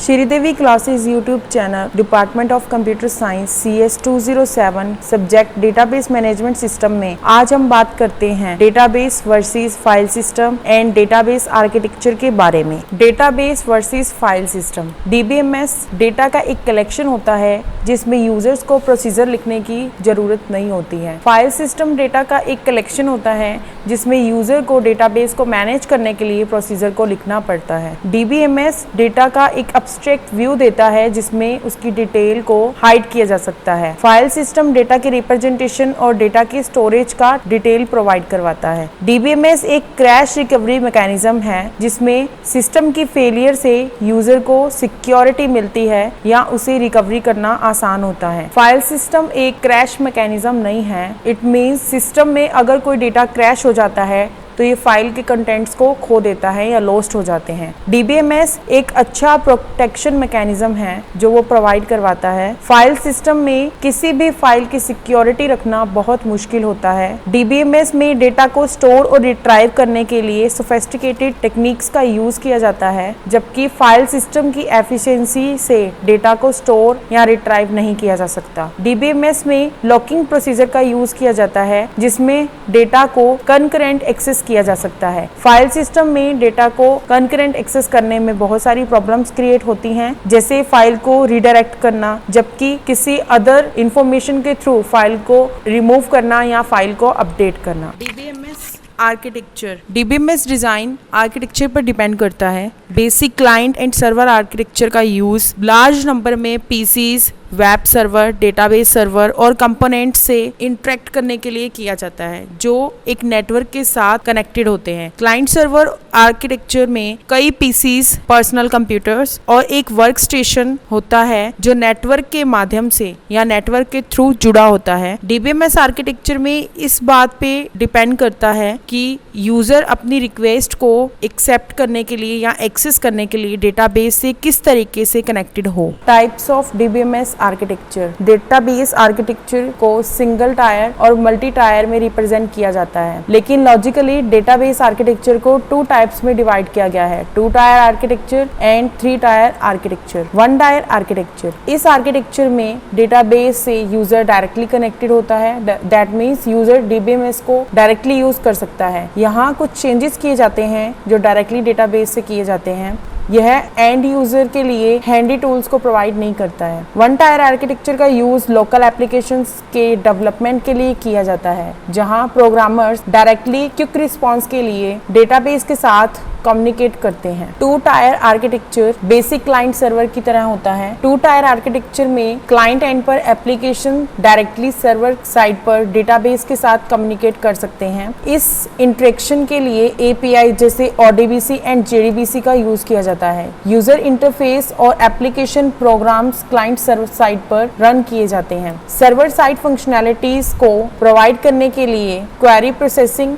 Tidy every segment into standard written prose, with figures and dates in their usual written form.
Sridevi classes YouTube channel, department of computer science, CS 207, subject database management system में आज हम बात करते हैं database versus file system and database architecture के बारे में। Database versus file system. DBMS data का एक कलेक्शन होता है जिसमें यूजर्स को प्रोसीजर लिखने की जरूरत नहीं होती है। फाइल सिस्टम डेटा का एक कलेक्शन होता है जिसमें यूजर को डेटाबेस को मैनेज करने के लिए प्रोसीजर को लिखना पड़ता है। DBMS डेटा का एक एब्स्ट्रैक्ट व्यू देता है जिसमें उसकी डिटेल को हाइड किया जा सकता है। फाइल सिस्टम डेटा के रिप्रेजेंटेशन और डेटा के स्टोरेज का डिटेल प्रोवाइड करवाता है। DBMS एक क्रैश रिकवरी मैकेनिज्म है जिसमें सिस्टम की फेलियर से यूजर को सिक्योरिटी मिलती है या उसे रिकवरी करना आसान होता है। फाइल सिस्टम एक क्रैश मैकेनिज्म नहीं है। इट मींस सिस्टम में अगर कोई डेटा क्रैश हो जाता है तो ये फाइल के कंटेंट्स को खो देता है या लॉस्ट हो जाते हैं। DBMS एक अच्छा प्रोटेक्शन मैकेनिज्म है जो वो प्रोवाइड करवाता है। फाइल सिस्टम में किसी भी फाइल की सिक्योरिटी रखना बहुत मुश्किल होता है। DBMS में डेटा को स्टोर और रिट्राइव करने के लिए सोफिस्टिकेटेड टेक्निक्स का यूज किया जाता है, जबकि फाइल सिस्टम की एफिशिएंसी से डेटा को स्टोर या रिट्राइव नहीं किया जा सकता। DBMS में लॉकिंग प्रोसीजर का यूज किया जाता है जिसमें डेटा को कंकरेंट एक्सेस किया जा सकता है। फाइल सिस्टम में डेटा को कंकरेंट एक्सेस करने में बहुत सारी प्रॉब्लम्स क्रिएट होती हैं, जैसे फाइल को रीडायरेक्ट करना, जबकि किसी अदर इंफॉर्मेशन के थ्रू फाइल को रिमूव करना या फाइल को अपडेट करना। DBMS architecture. DBMS design architecture पर डिपेंड करता है। Basic client and server architecture का यूज लार्ज नंबर में PCs, web server, database server और कंपोनेंट से इंटरेक्ट करने के लिए किया जाता है जो एक नेटवर्क के साथ कनेक्टेड होते हैं। क्लाइंट सर्वर आर्किटेक्चर में कई PCs, पर्सनल कंप्यूटर्स और एक वर्क स्टेशन होता है जो नेटवर्क के माध्यम से या नेटवर्क के थ्रू जुड़ा होता है। DBMS आर्किटेक्चर में इस बात पे डिपेंड करता है कि यूजर अपनी रिक्वेस्ट को एक्सेप्ट करने के लिए या एक्सेस करने के लिए डेटाबेस से किस तरीके से कनेक्टेड हो। Types of DBMS architecture. Database architecture को सिंगल टायर और मल्टी टायर में रिप्रेजेंट किया जाता है, लेकिन लॉजिकली डेटाबेस आर्किटेक्चर को 2 टाइप्स में डिवाइड किया गया है, 2 tier architecture and 3 tier architecture. 1 tier architecture. इस आर्किटेक्चर में डेटाबेस से यूजर डायरेक्टली कनेक्टेड होता है। दैट मीन्स यूजर DBMS को डायरेक्टली यूज कर सकता है। यहाँ कुछ चेंजेस किए जाते हैं जो डायरेक्टली डेटाबेस से किए जाते हैं। यह एंड यूजर के लिए हैंडी टूल्स को प्रोवाइड नहीं करता है। 1 टायर आर्किटेक्चर का यूज लोकल एप्लीकेशंस के डेवलपमेंट के लिए किया जाता है, जहां प्रोग्रामर्स डायरेक्टली क्विक रिस्पांस के लिए डेटाबेस के साथ कम्युनिकेट करते हैं। 2 tier architecture basic client server की तरह होता है। 2 टायर आर्किटेक्चर में क्लाइंट एंड पर एप्लीकेशन डायरेक्टली सर्वर साइड पर डेटाबेस के साथ कम्युनिकेट कर सकते हैं। इस इंटरेक्शन के लिए API जैसे ODBC एंड JDBC का यूज किया जाता है। यूजर इंटरफेस और application programs client server side पर रन किए जाते हैं। सर्वर साइड फंक्शनैलिटीज को प्रोवाइड करने के लिए क्वेरी प्रोसेसिंग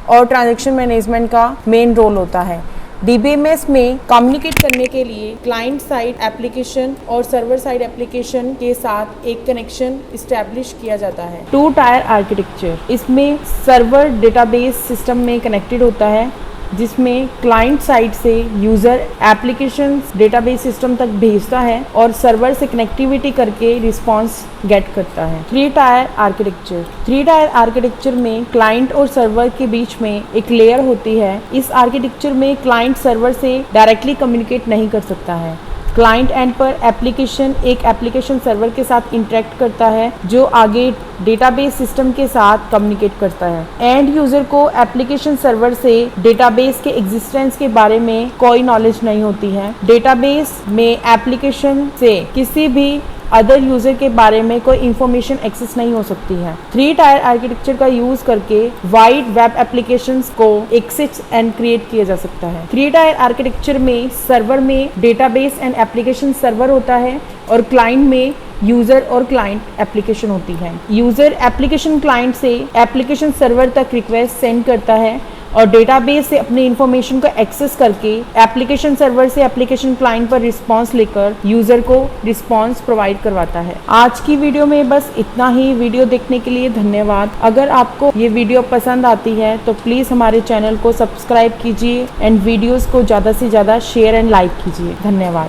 और ट्रांजैक्शन मैनेजमेंट का मेन रोल होता है। DBMS में कम्युनिकेट करने के लिए क्लाइंट साइड एप्लीकेशन और सर्वर साइड एप्लीकेशन के साथ एक कनेक्शन इस्टेब्लिश किया जाता है। 2 टायर आर्किटेक्चर। इसमें सर्वर डेटाबेस सिस्टम में कनेक्टेड होता है, जिसमें क्लाइंट साइड से यूजर एप्लीकेशन डेटाबेस सिस्टम तक भेजता है और सर्वर से कनेक्टिविटी करके रिस्पांस गेट करता है। 3 टायर आर्किटेक्चर। 3 टायर आर्किटेक्चर में क्लाइंट और सर्वर के बीच में एक लेयर होती है। इस आर्किटेक्चर में क्लाइंट सर्वर से डायरेक्टली कम्युनिकेट नहीं कर सकता है। क्लाइंट एंड पर एप्लीकेशन एक एप्लीकेशन सर्वर के साथ इंटरेक्ट करता है जो आगे डेटाबेस सिस्टम के साथ कम्युनिकेट करता है। एंड यूजर को एप्लीकेशन सर्वर से डेटाबेस के एग्जिस्टेंस के बारे में कोई नॉलेज नहीं होती है। डेटाबेस में एप्लीकेशन से किसी भी अदर यूजर के बारे में कोई इंफॉर्मेशन एक्सेस नहीं हो सकती है। 3 टायर आर्किटेक्चर का यूज करके वाइड वेब एप्लीकेशंस को एक्सेस एंड क्रिएट किया जा सकता है। 3 टायर आर्किटेक्चर में सर्वर में डेटाबेस एंड एप्लीकेशन सर्वर होता है और क्लाइंट में यूजर और क्लाइंट एप्लीकेशन होती है। यूजर एप्लीकेशन क्लाइंट से एप्लीकेशन सर्वर तक रिक्वेस्ट सेंड करता है और डेटाबेस से अपनी इंफॉर्मेशन को एक्सेस करके एप्लीकेशन सर्वर से एप्लीकेशन क्लाइंट पर रिस्पांस लेकर यूजर को रिस्पांस प्रोवाइड करवाता है। आज की वीडियो में बस इतना ही। वीडियो देखने के लिए धन्यवाद। अगर आपको ये वीडियो पसंद आती है तो प्लीज हमारे चैनल को सब्सक्राइब कीजिए एंड वीडियोस को ज्यादा से ज्यादा शेयर एंड लाइक कीजिए। धन्यवाद।